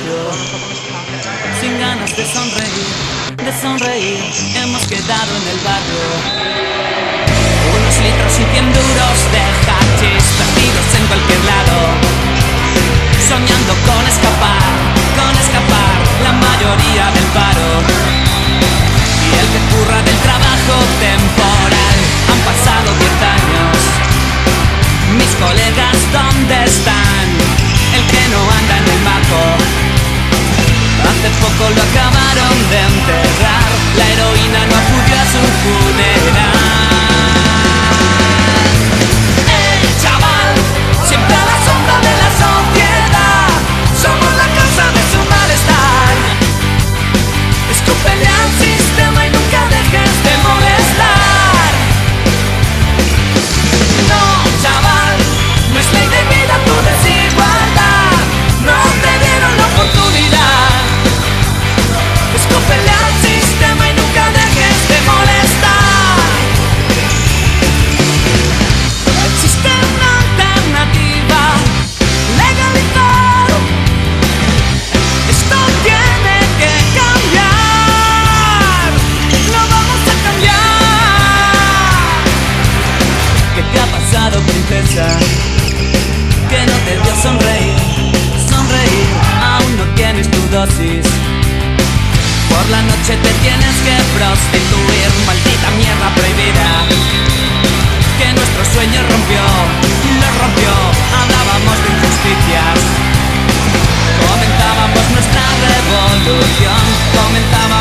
barrio, sin ganas de sonreír, hemos quedado en el barrio. Unos litros y 100 duros de hachís perdidos en cualquier lado, soñando con escapar la mayoría del paro. Y el que curra del trabajo temporal, han pasado 10 años. Mis colegas, ¿dónde están? El que no anda en el maco, hace poco lo acabaron de enterrar. La heroína no acudió a su funeral. ¡Ey, chaval! Siempre a la sombra de la sociedad, somos la causa de su malestar. Escúpele al sistema y nunca dejes de molestar. No, chaval, no es ley de vida tu desigualdad, no te dieron la oportunidad. Escúpele al sistema y nunca dejes de molestar. Existe una alternativa, legalizar. Esto tiene que cambiar, lo vamos a cambiar. ¿Qué te ha pasado, princesa? Que no te dio sonreír, aún no tienes tu dosis. Por la noche te tienes que prostituir, maldita mierda prohibida, que nuestro sueño rompió, lo rompió. Hablábamos de injusticias, comentábamos nuestra revolución, comentábamos